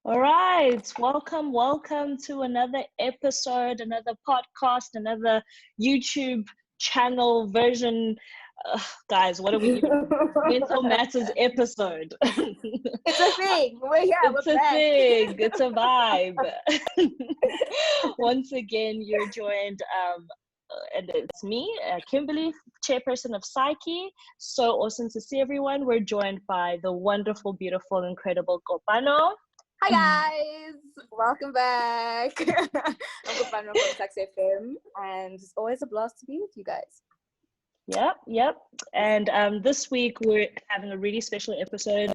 All right, welcome to another episode, another podcast, another YouTube channel version. Guys, what are we even? Mental Matters episode. It's a thing. We're here. It's We're a back. thing. It's a vibe. Once again, you're joined, and it's me, Kimberly, chairperson of Psyche. So awesome to see everyone. We're joined by the wonderful, beautiful, incredible Kopano. Hi guys, welcome back. I'm Kopano from Sax FM, and it's always a blast to be with you guys. Yep. And this week we're having a really special episode.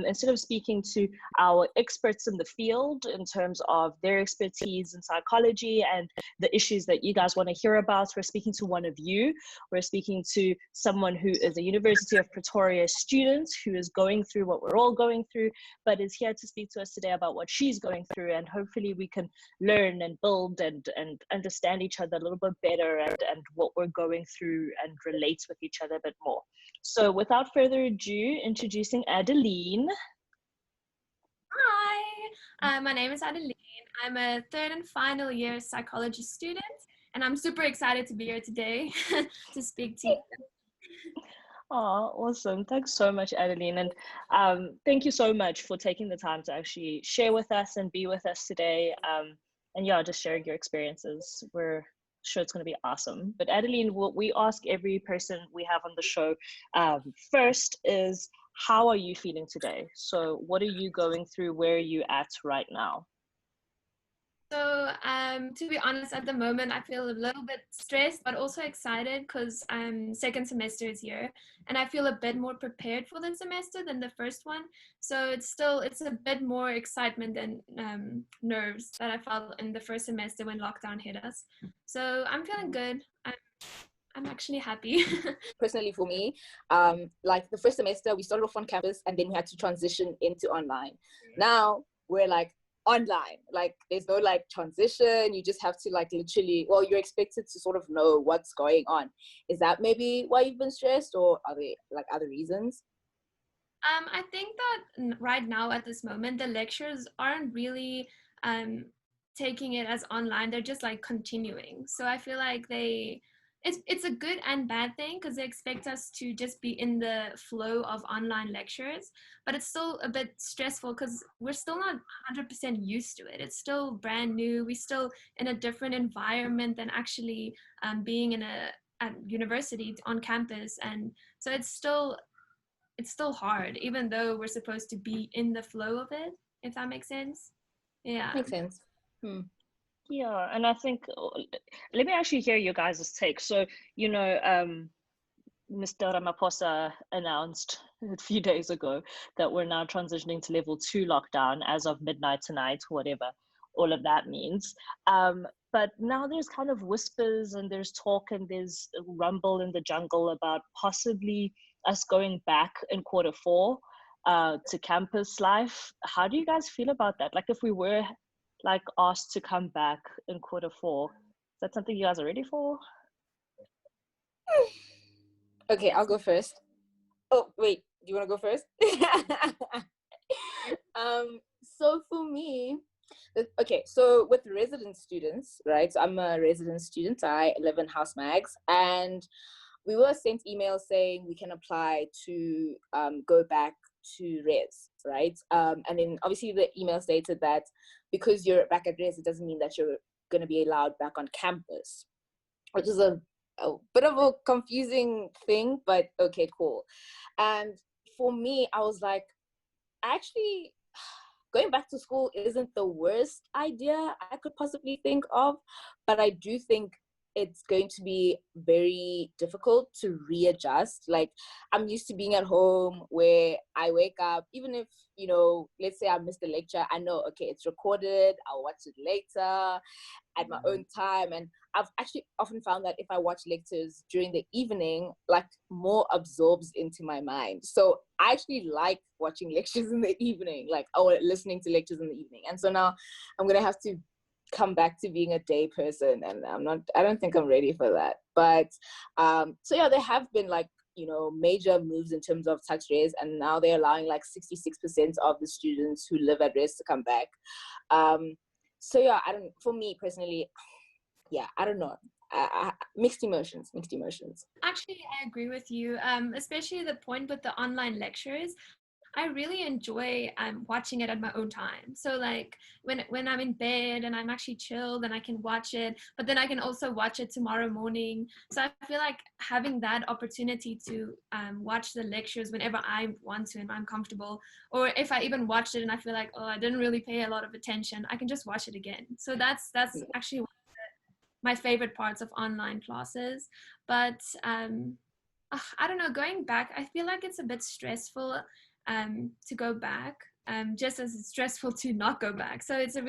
Instead of speaking to our experts in the field in terms of their expertise in psychology and the issues that you guys want to hear about, we're speaking to one of you. We're speaking to someone who is a University of Pretoria student who is going through what we're all going through, but is here to speak to us today about what she's going through, and hopefully we can learn and build and understand each other a little bit better and what we're going through and relate with each other a bit more. So without further ado, introducing Adeline. Hi, my name is Adeline. I'm a third and final year psychology student, and I'm super excited to be here today to speak to you. Oh, awesome. Thanks so much, Adeline. And thank you so much for taking the time to actually share with us and be with us today. And yeah, just sharing your experiences. We're sure it's going to be awesome. But Adeline, what we ask every person we have on the show first is, how are you feeling today? So what are you going through? Where are you at right now? So to be honest, at the moment, I feel a little bit stressed, but also excited because second semester is here, and I feel a bit more prepared for the semester than the first one. So it's a bit more excitement and nerves that I felt in the first semester when lockdown hit us. So I'm feeling good. I'm actually happy. Personally, for me, like the first semester, we started off on campus and then we had to transition into online. Now we're like online, like there's no like transition. You just have to like literally, well, you're expected to sort of know what's going on. Is that maybe why you've been stressed, or are there like other reasons? I think that right now at this moment, the lectures aren't really taking it as online. They're just like continuing. So I feel like it's a good and bad thing because they expect us to just be in the flow of online lectures, but it's still a bit stressful because we're still not 100% used to it. It's still brand new. We're still in a different environment than actually being at university on campus, and so it's still hard, even though we're supposed to be in the flow of it, if that makes sense. Yeah. Makes sense. Yeah, and I think, let me actually hear your guys' take. So, Mr. Ramaphosa announced a few days ago that we're now transitioning to level 2 lockdown as of midnight tonight, whatever all of that means. But now there's kind of whispers and there's talk and there's a rumble in the jungle about possibly us going back in Q4 to campus life. How do you guys feel about that? Like if we were like asked to come back in Q4, is that something you guys are ready for? Okay, I'll go first. Oh wait, do you want to go first? So for me, okay, so with resident students, right? So I'm a resident student. I live in House Mags, and we were sent emails saying we can apply to go back to res, right? And then obviously the email stated that because you're back at res, it doesn't mean that you're going to be allowed back on campus, which is a bit of a confusing thing, but okay, cool. And for me, I was like, actually, going back to school isn't the worst idea I could possibly think of, but I do think it's going to be very difficult to readjust. Like, I'm used to being at home where I wake up, even if, let's say I missed a lecture, I know, okay, it's recorded, I'll watch it later at my own time. And I've actually often found that if I watch lectures during the evening, like more absorbs into my mind. So I actually like watching lectures in the evening, or listening to lectures in the evening. And so now I'm going to have to come back to being a day person, and I don't think I'm ready for that. But so yeah, there have been like major moves in terms of tax raise, and now they're allowing like 66% of the students who live at rest to come back. So yeah, for me personally, yeah, I don't know. Mixed emotions. Actually, I agree with you, especially the point with the online lectures. I really enjoy watching it at my own time. So like when I'm in bed and I'm actually chilled and I can watch it, but then I can also watch it tomorrow morning. So I feel like having that opportunity to watch the lectures whenever I want to and I'm comfortable, or if I even watched it and I feel like, oh, I didn't really pay a lot of attention, I can just watch it again. So that's actually one of my favorite parts of online classes. But I don't know, going back, I feel like it's a bit stressful to go back, just as it's stressful to not go back. So it's a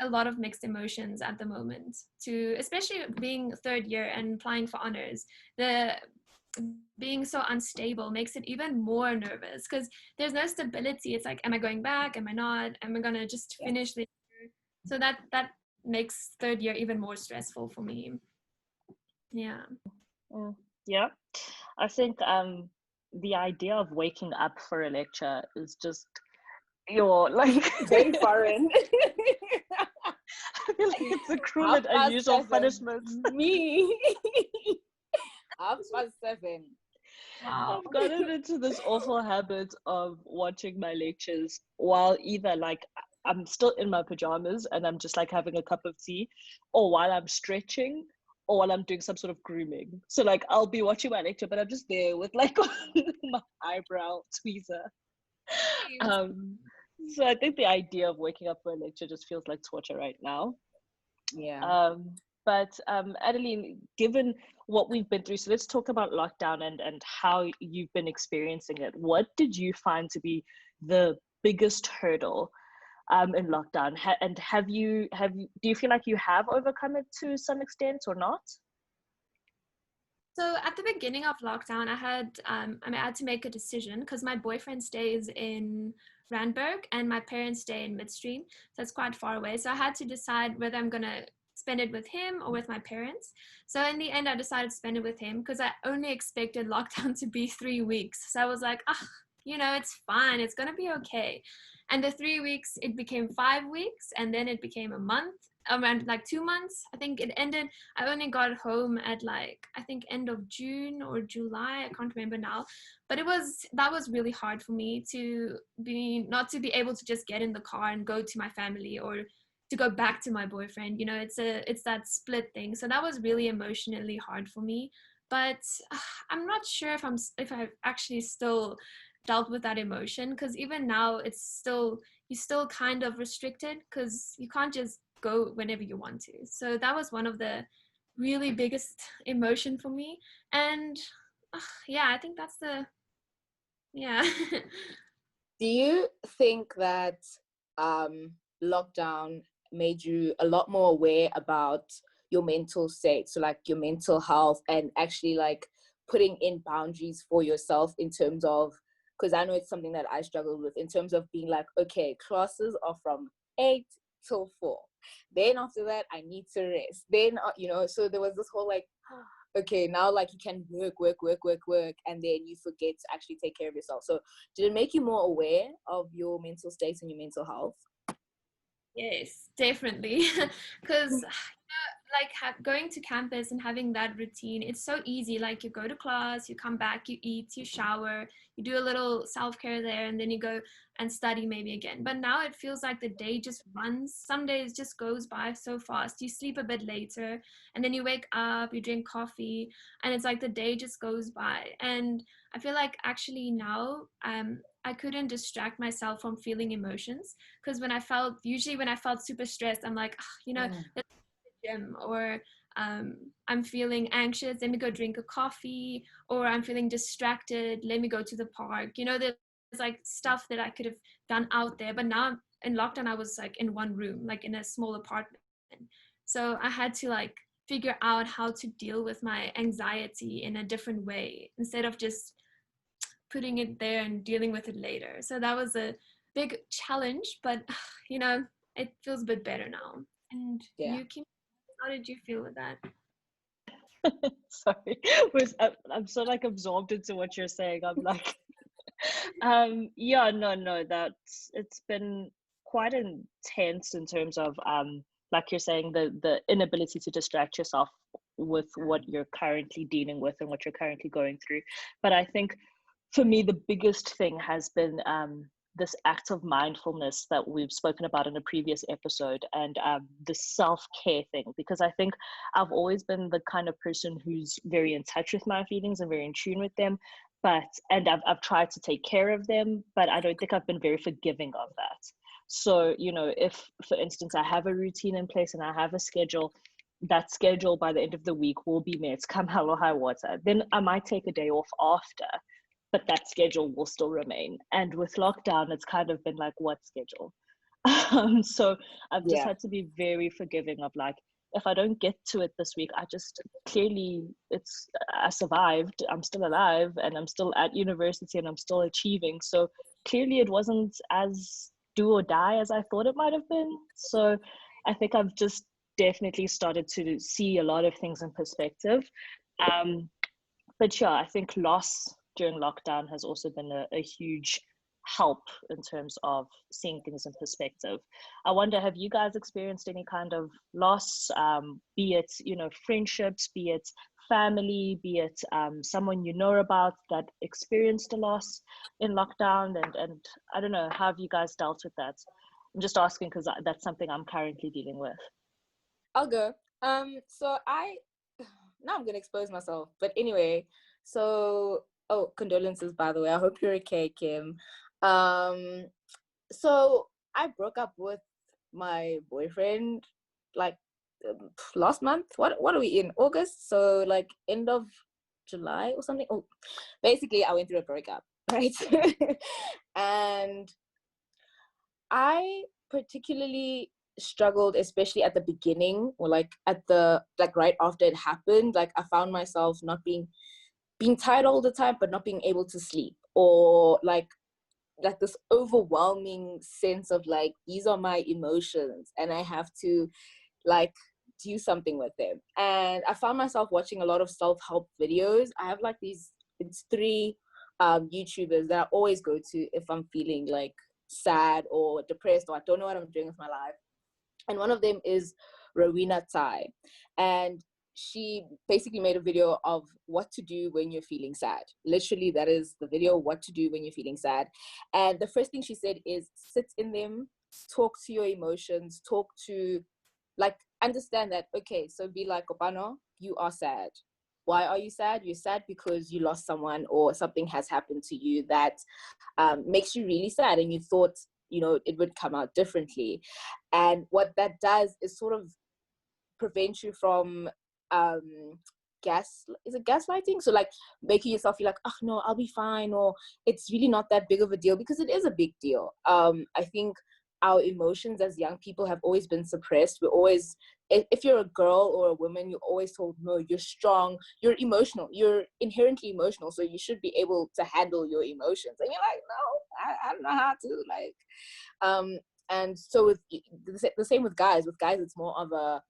lot of mixed emotions at the moment, to especially being third year and applying for honors. The being so unstable makes it even more nervous because there's no stability. It's like, am I going back? Am I not? Am I gonna just finish the year? So that makes third year even more stressful for me. Yeah. Yeah, I think the idea of waking up for a lecture is just your like very foreign. I feel like it's a cruel and unusual punishment. Me. 7:30. Wow. I've gotten into this awful habit of watching my lectures while either like I'm still in my pajamas and I'm just like having a cup of tea, or while I'm stretching, or while I'm doing some sort of grooming. So like I'll be watching my lecture, but I'm just there with like my eyebrow tweezer. So I think the idea of waking up for a lecture just feels like torture right now. Yeah. But Adeline, given what we've been through, so let's talk about lockdown and how you've been experiencing it. What did you find to be the biggest hurdle in lockdown? And do you feel like you have overcome it to some extent or not? So at the beginning of lockdown, I had to make a decision because my boyfriend stays in Randburg and my parents stay in Midstream, so it's quite far away. So I had to decide whether I'm gonna spend it with him or with my parents. So in the end, I decided to spend it with him because I only expected lockdown to be 3 weeks. So I was like, it's fine, it's gonna be okay. And the 3 weeks, it became 5 weeks, and then it became a month, around like 2 months. I think it ended. I only got home at like, I think end of June or July. I can't remember now. But that was really hard for me not to be able to just get in the car and go to my family or to go back to my boyfriend. It's that split thing. So that was really emotionally hard for me. But I'm not sure if I've actually still dealt with that emotion, because even now you're still kind of restricted because you can't just go whenever you want to. So that was one of the really biggest emotion for me. And I think that's yeah. Do you think that lockdown made you a lot more aware about your mental state, so like your mental health, and actually like putting in boundaries for yourself in terms of, because I know it's something that I struggled with, in terms of being like, okay, classes are from 8 till 4. Then after that, I need to rest. Then, so there was this whole like, okay, now like you can work, and then you forget to actually take care of yourself. So did it make you more aware of your mental state and your mental health? Yes, definitely. Because going to campus and having that routine, it's so easy. Like you go to class, you come back, you eat, you shower, you do a little self-care there, and then you go and study maybe again. But now it feels like the day just runs. Some days just goes by so fast. You sleep a bit later, and then you wake up, you drink coffee, and it's like the day just goes by. And I feel like actually now I couldn't distract myself from feeling emotions, because when I felt super stressed, I'm like, let's gym, or I'm feeling anxious, let me go drink a coffee, or I'm feeling distracted, let me go to the park. There's like stuff that I could have done out there, but now in lockdown I was like in one room, like in a small apartment. So I had to like figure out how to deal with my anxiety in a different way instead of just putting it there and dealing with it later. So that was a big challenge, but it feels a bit better now. And Yeah. you, Kim, how did you feel with that? Sorry, I'm so like absorbed into what you're saying. I'm like, yeah, no, it's been quite intense in terms of like you're saying, the inability to distract yourself with what you're currently dealing with and what you're currently going through. But I think for me, the biggest thing has been this act of mindfulness that we've spoken about in a previous episode, and the self-care thing, because I think I've always been the kind of person who's very in touch with my feelings and very in tune with them, and I've tried to take care of them, but I don't think I've been very forgiving of that. So, if, for instance, I have a routine in place and I have a schedule, that schedule by the end of the week will be met, come hell or high water. Then I might take a day off after, but that schedule will still remain. And with lockdown, it's kind of been like, what schedule? So I've just Yeah. had to be very forgiving of like, if I don't get to it this week, I just clearly I survived, I'm still alive, and I'm still at university and I'm still achieving. So clearly it wasn't as do or die as I thought it might have been. So I think I've just definitely started to see a lot of things in perspective. But yeah, I think loss during lockdown has also been a huge help in terms of seeing things in perspective. I wonder, have you guys experienced any kind of loss, be it, friendships, be it family, be it someone you know about that experienced a loss in lockdown? And I don't know, how have you guys dealt with that? I'm just asking because that's something I'm currently dealing with. I'll go. So now I'm gonna expose myself. But anyway, so condolences, by the way. I hope you're okay, Kim. So I broke up with my boyfriend like last month. What are we in? August? So like end of July or something. Oh, basically I went through a breakup, right? And I particularly struggled, especially at the beginning, or like right after it happened. Like I found myself not being tired all the time, but not being able to sleep, or like this overwhelming sense of like, these are my emotions and I have to like do something with them. And I found myself watching a lot of self-help videos. I have like it's three YouTubers that I always go to if I'm feeling like sad or depressed, or I don't know what I'm doing with my life. And one of them is Rowena Tai. And she basically made a video of what to do when you're feeling sad. Literally, that is the video, what to do when you're feeling sad. And the first thing she said is sit in them, talk to your emotions, understand that, okay, so be like, Opano, you are sad. Why are you sad? You're sad because you lost someone or something has happened to you that makes you really sad, and you thought, it would come out differently. And what that does is sort of prevent you from gaslighting? So like making yourself feel like, oh no, I'll be fine, or it's really not that big of a deal, because it is a big deal. I think our emotions as young people have always been suppressed. We're always, if you're a girl or a woman, you're always told, no, you're strong, you're emotional, you're inherently emotional, so you should be able to handle your emotions. And you're like, no, I don't know how to, like, and so with the same with guys. With guys, it's more of a,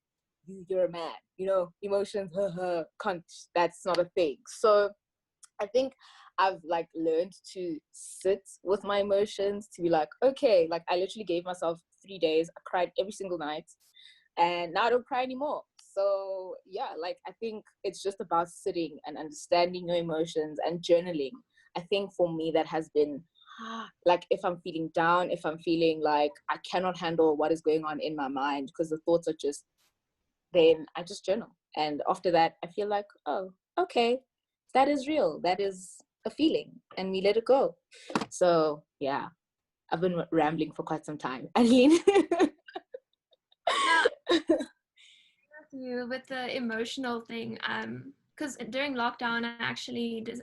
you're a man, emotions, that's not a thing. So I think I've like learned to sit with my emotions, to be like, okay, like I literally gave myself 3 days. I cried every single night, and now I don't cry anymore. So yeah, like I think it's just about sitting and understanding your emotions and journaling. I think for me that has been like, if I'm feeling down, if I'm feeling like I cannot handle what is going on in my mind, because the thoughts are just, then I just journal. And after that, I feel like, oh, okay, that is real. That is a feeling, and we let it go. So yeah, I've been rambling for quite some time. Adeline? You with the emotional thing, because during lockdown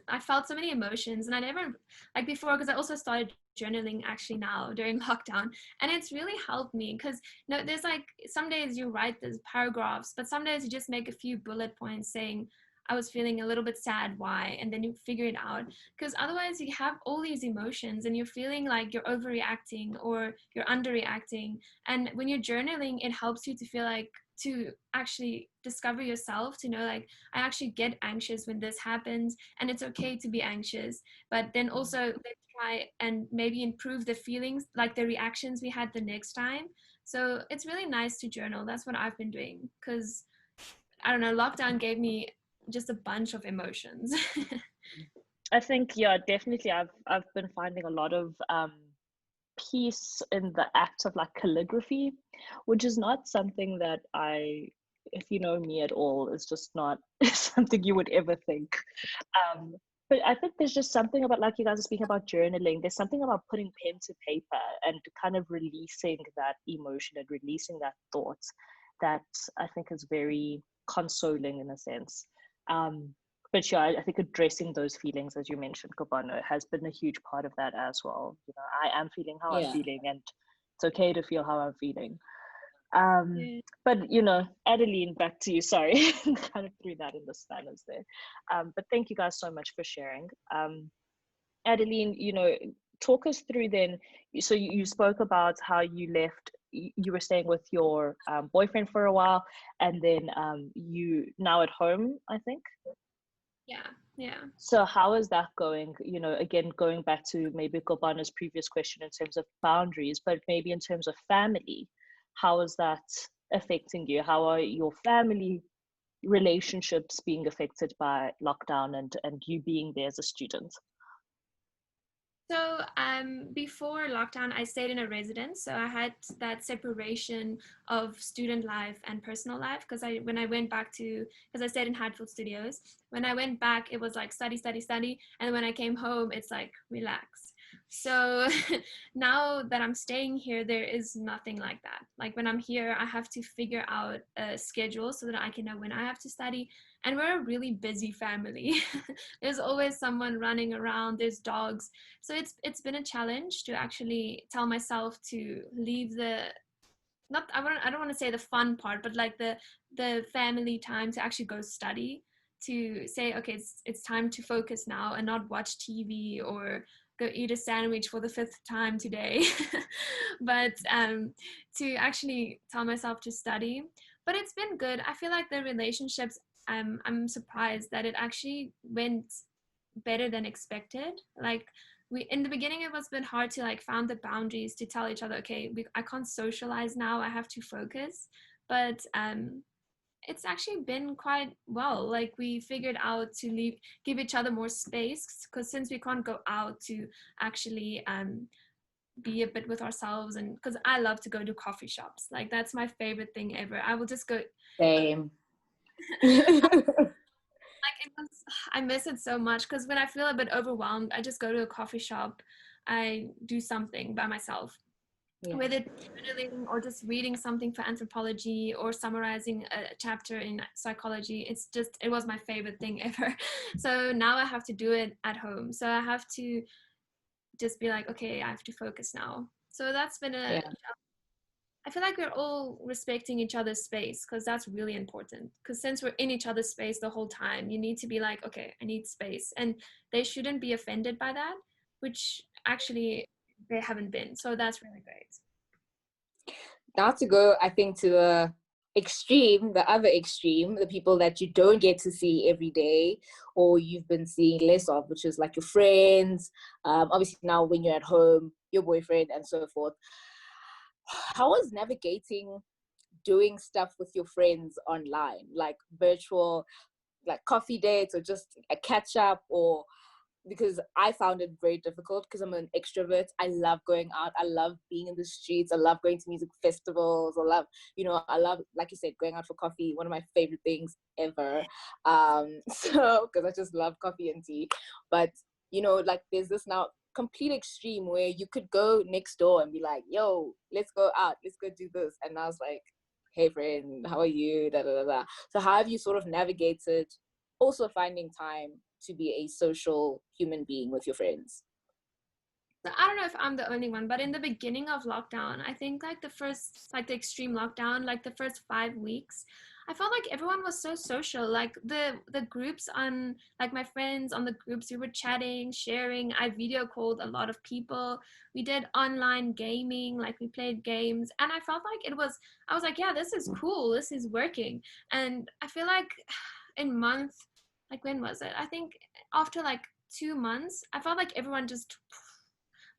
I felt so many emotions, and I never, like before, because I also started journaling actually now during lockdown, and it's really helped me, because there's like some days you write these paragraphs, but some days you just make a few bullet points saying, I was feeling a little bit sad, why, and then you figure it out, because otherwise you have all these emotions and you're feeling like you're overreacting or you're underreacting. And when you're journaling, it helps you to feel like, to actually discover yourself, to know like I actually get anxious when this happens, and it's okay to be anxious, but then also let's try and maybe improve the feelings, like the reactions we had the next time. So it's really nice to journal. That's what I've been doing, because I don't know, lockdown gave me just a bunch of emotions. I think, yeah, definitely. I've been finding a lot of peace in the act of like calligraphy, which is not something that if you know me at all, is just not something you would ever think. Um, but I think there's just something about, like you guys are speaking about journaling, there's something about putting pen to paper and kind of releasing that emotion and releasing that thought that I think is very consoling in a sense. But yeah, I think addressing those feelings, as you mentioned, Kobano, has been a huge part of that as well. You know, I am feeling how I'm Yeah. feeling, and it's okay to feel how I'm feeling. Yeah. But you know, Adeline, back to you. Sorry, kind of threw that in the spanners there. But thank you guys so much for sharing. Adeline, you know, talk us through then. So you spoke about how you left. You were staying with your boyfriend for a while, and then you now at home, I think. Yeah, yeah. So how is that going? You know, again, going back to maybe Kobana's previous question in terms of boundaries, but maybe in terms of family, how is that affecting you? How are your family relationships being affected by lockdown and you being there as a student? So before lockdown, I stayed in a residence. So I had that separation of student life and personal life, because when I went back to, because I stayed in Hatfield Studios, when I went back, it was like study, study, study. And when I came home, it's like relax. So now that I'm staying here, there is nothing like that. Like when I'm here, I have to figure out a schedule so that I can know when I have to study. And we're a really busy family. There's always someone running around, there's dogs. So it's been a challenge to actually tell myself to leave the, not I don't want to say the fun part, but like the family time to actually go study, to say okay, it's time to focus now and not watch TV or go eat a sandwich for the fifth time today. But to actually tell myself to study. But it's been good. I feel like the relationships, I'm surprised that it actually went better than expected. Like we, in the beginning, it was a bit hard to like found the boundaries to tell each other, okay, I can't socialize now, I have to focus. But it's actually been quite well. Like we figured out to give each other more space, because since we can't go out to actually be a bit with ourselves, and because I love to go to coffee shops, like that's my favorite thing ever. I will just go. Same. Like it was, I miss it so much, because when I feel a bit overwhelmed, I just go to a coffee shop, I do something by myself, Yeah. whether it's journaling or just reading something for anthropology or summarizing a chapter in psychology. It was my favorite thing ever. So now I have to do it at home, so I have to just be like, okay, I have to focus now. So that's been Yeah. I feel like we're all respecting each other's space, because that's really important. Because since we're in each other's space the whole time, you need to be like, okay, I need space. And they shouldn't be offended by that, which actually they haven't been. So that's really great. Now to go, I think, to the extreme, the other extreme, the people that you don't get to see every day or you've been seeing less of, which is like your friends, obviously now when you're at home, your boyfriend and so forth. How was navigating doing stuff with your friends online, like virtual, like coffee dates or just a catch up? Or because I found it very difficult because I'm an extrovert. I love going out. I love being in the streets. I love going to music festivals. I love, like you said, going out for coffee. One of my favorite things ever. So, because I just love coffee and tea. But, like there's this now complete extreme where you could go next door and be like, yo, let's go out. Let's go do this. And I was like, hey friend, how are you? Da, da, da, da. So how have you sort of navigated also finding time to be a social human being with your friends? So I don't know if I'm the only one, but in the beginning of lockdown, I think like the extreme lockdown, like the first 5 weeks, I felt like everyone was so social. Like the groups on, like my friends on the groups, we were chatting, sharing. I video called a lot of people. We did online gaming, like we played games, and I felt like I was like, yeah, this is cool. This is working. And I feel like in month, like when was it? I think after like 2 months, I felt like everyone just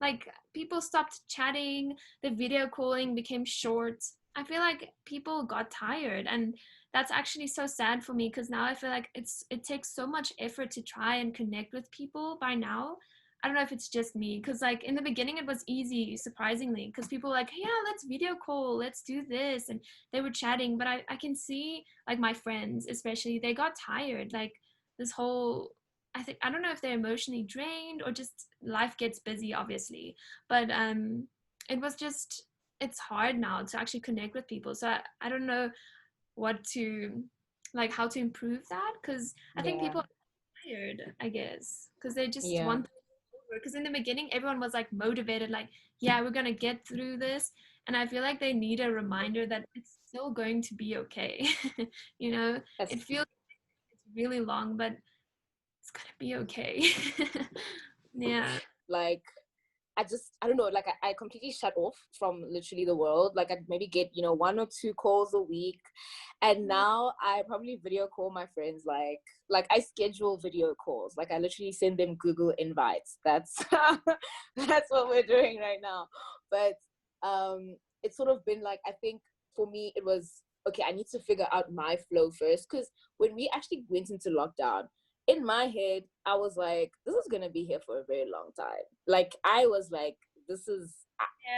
like people stopped chatting, the video calling became short. I feel like people got tired, and that's actually so sad for me because now I feel like it takes so much effort to try and connect with people by now. I don't know if it's just me because like in the beginning it was easy, surprisingly, because people were like, yeah, let's video call, let's do this, and they were chatting. But I can see like my friends especially, they got tired. Like this whole, I don't know if they're emotionally drained or just life gets busy, obviously. But it was just, it's hard now to actually connect with people. So I don't know what to, like how to improve that, because I think Yeah. people are tired, I guess, because they just Yeah. want, because in the beginning everyone was like motivated, like, yeah, we're gonna get through this. And I feel like they need a reminder that it's still going to be okay. You know, That's it feels it's really long, but it's gonna be okay. Yeah. like I don't know, like I completely shut off from literally the world. Like I'd maybe get, 1 or 2 calls a week. And now I probably video call my friends, like I schedule video calls. Like I literally send them Google invites. That's that's what we're doing right now. But it's sort of been like, I think for me it was okay, I need to figure out my flow first. Because when we actually went into lockdown, in my head, I was like, this is going to be here for a very long time. Like, I was like,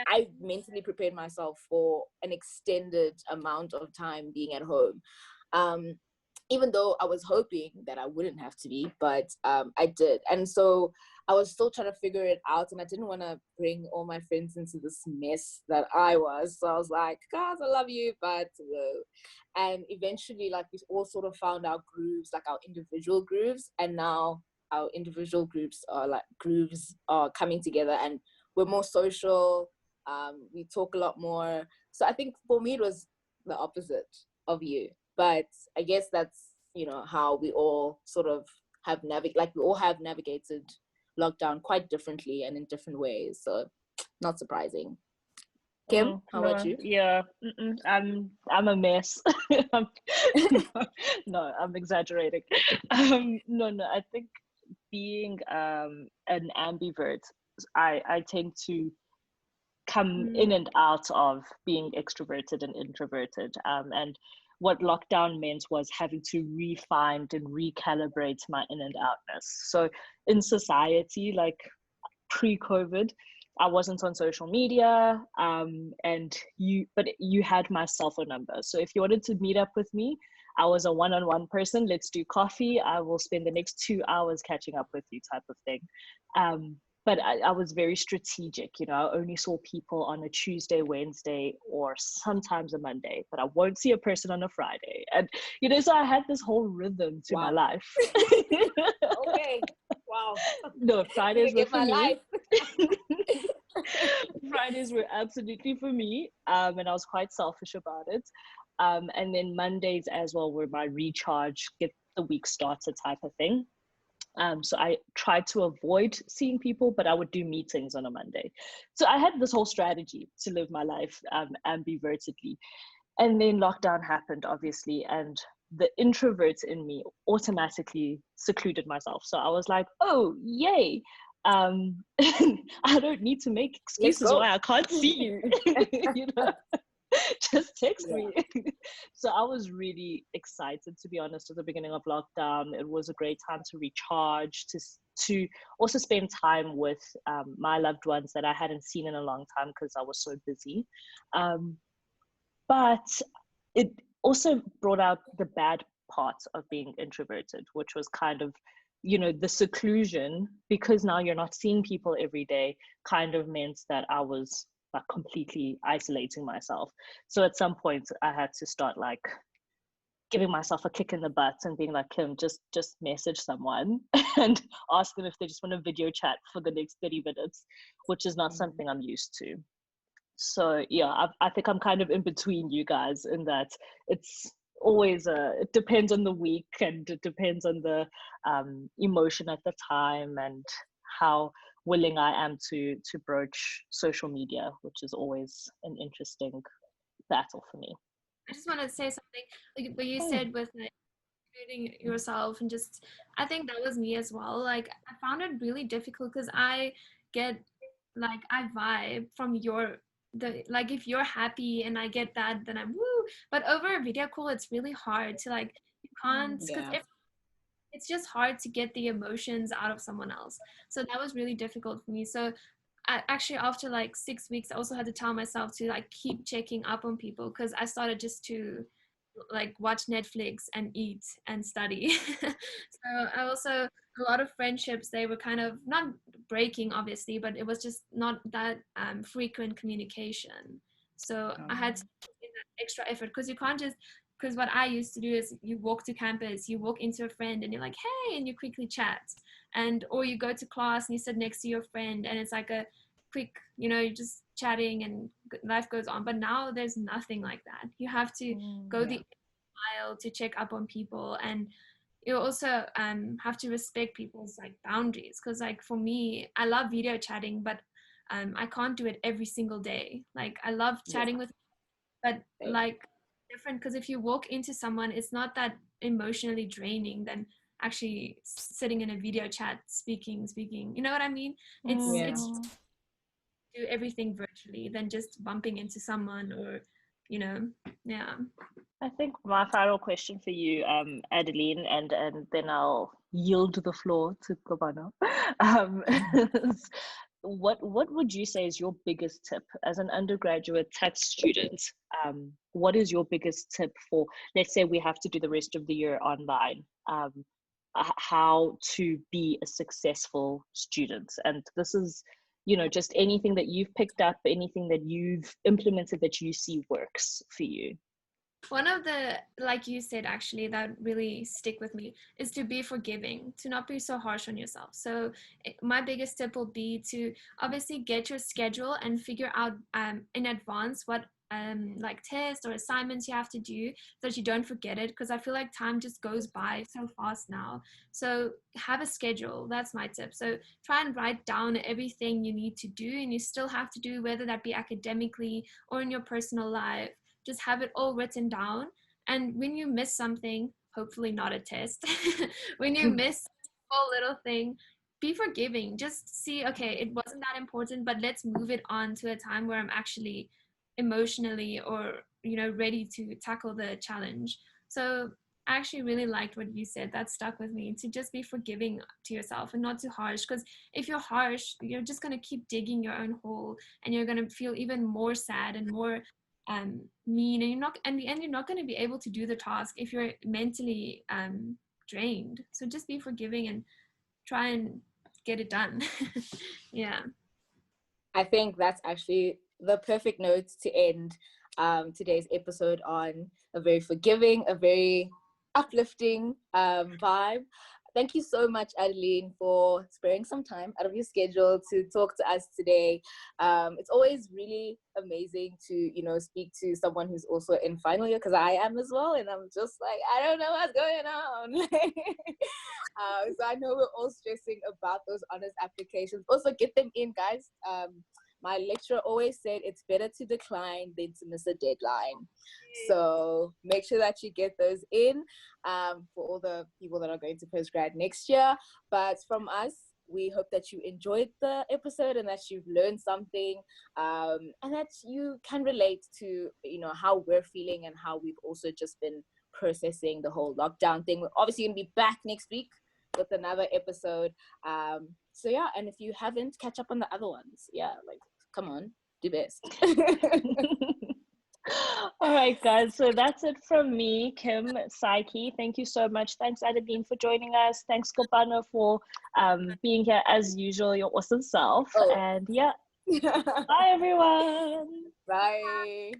I mentally prepared myself for an extended amount of time being at home. Um, Even though I was hoping that I wouldn't have to be, but I did. And so I was still trying to figure it out, and I didn't want to bring all my friends into this mess that I was. So I was like, guys, I love you, but whoa. And eventually, like, we all sort of found our grooves, like our individual grooves, and now our individual groups are like grooves are coming together, and we're more social. We talk a lot more. So I think for me, it was the opposite of you. But I guess that's, how we all sort of have we all have navigated lockdown quite differently and in different ways. So not surprising. Kim, how about you? Yeah, I'm a mess. I'm, no, I'm exaggerating. No, I think being an ambivert, I tend to come in and out of being extroverted and introverted. And what lockdown meant was having to refine and recalibrate my in and outness. So in society, like pre-COVID, I wasn't on social media, but you had my cell phone number. So if you wanted to meet up with me, I was a one-on-one person. Let's do coffee. I will spend the next 2 hours catching up with you, type of thing. But I was very strategic. I only saw people on a Tuesday, Wednesday, or sometimes a Monday, but I won't see a person on a Friday. And so I had this whole rhythm to my life. Okay. Wow. No, Fridays were for me. Life. Fridays were absolutely for me, and I was quite selfish about it. And then Mondays as well were my recharge, get the week started type of thing. So I tried to avoid seeing people, but I would do meetings on a Monday. So I had this whole strategy to live my life ambivertedly. And then lockdown happened, obviously, and the introvert in me automatically secluded myself. So I was like, oh, yay. I don't need to make excuses why I can't see you. Just text me. So I was really excited, to be honest, at the beginning of lockdown. It was a great time to recharge, to also spend time with my loved ones that I hadn't seen in a long time because I was so busy. But it also brought out the bad parts of being introverted, which was kind of, the seclusion, because now you're not seeing people every day, kind of meant that I was like completely isolating myself. So at some point I had to start like giving myself a kick in the butt and being like, Kim, just message someone and ask them if they just want to video chat for the next 30 minutes, which is not something I'm used to. So yeah, I think I'm kind of in between you guys in that it's always it depends on the week, and it depends on the emotion at the time and how willing I am to broach social media, which is always an interesting battle for me. I just want to say something like what you said with like creating yourself, and just I think that was me as well. Like I found it really difficult because I get like I vibe from the like if you're happy and I get that, then I'm woo. But over a video call, it's really hard to like you can't, because Yeah. it's just hard to get the emotions out of someone else. So that was really difficult for me. So actually after like 6 weeks, I also had to tell myself to like keep checking up on people, because I started just to like watch Netflix and eat and study. So I also, a lot of friendships, they were kind of not breaking obviously, but it was just not that frequent communication. So I had to put in that extra effort, because you can't just, because what I used to do is you walk to campus, you walk into a friend and you're like, hey, and you quickly chat. And or you go to class and you sit next to your friend and it's like a quick, you're just chatting and life goes on. But now there's nothing like that. You have to go the mile to check up on people, and you also have to respect people's like boundaries, because like for me, I love video chatting, but I can't do it every single day. Like I love chatting with, but like different, because if you walk into someone, it's not that emotionally draining than actually sitting in a video chat speaking, you know what I mean? It's do everything virtually than just bumping into someone, or yeah. I think my final question for you, Adeline, and then I'll yield the floor to Kobana, is what would you say is your biggest tip as an undergraduate tax student? What is your biggest tip for, let's say we have to do the rest of the year online, how to be a successful student? And this is, just anything that you've picked up, anything that you've implemented that you see works for you. One of the, like you said, actually, that really stick with me is to be forgiving, to not be so harsh on yourself. So my biggest tip will be to obviously get your schedule and figure out in advance what like tests or assignments you have to do, so that you don't forget it, because I feel like time just goes by so fast now. So have a schedule. That's my tip. So try and write down everything you need to do and you still have to do, whether that be academically or in your personal life. Just have it all written down. And when you miss something, hopefully not a test, when you miss a little thing, be forgiving. Just see, okay, it wasn't that important, but let's move it on to a time where I'm actually emotionally or ready to tackle the challenge. So I actually really liked what you said. That stuck with me, to just be forgiving to yourself and not too harsh, because if you're harsh, you're just going to keep digging your own hole, and you're going to feel even more sad and more mean, and you're not going to be able to do the task if you're mentally drained. So just be forgiving and try and get it done. Yeah, I think that's actually the perfect note to end today's episode on. A very forgiving, a very uplifting vibe. Thank you so much, Adeline, for sparing some time out of your schedule to talk to us today. It's always really amazing to, speak to someone who's also in final year, because I am as well, and I'm just like, I don't know what's going on. So I know we're all stressing about those honors applications. Also, get them in, guys. My lecturer always said it's better to decline than to miss a deadline. So make sure that you get those in for all the people that are going to postgrad next year. But from us, we hope that you enjoyed the episode and that you've learned something, and that you can relate to, how we're feeling and how we've also just been processing the whole lockdown thing. We're obviously going to be back next week with another episode. So yeah, and if you haven't, catch up on the other ones. Yeah, like, come on, do best. All right, guys. So that's it from me, Kim, Psyche. Thank you so much. Thanks, Adeline, for joining us. Thanks, Kopano, for being here as usual, your awesome self. And yeah, bye, everyone. Bye.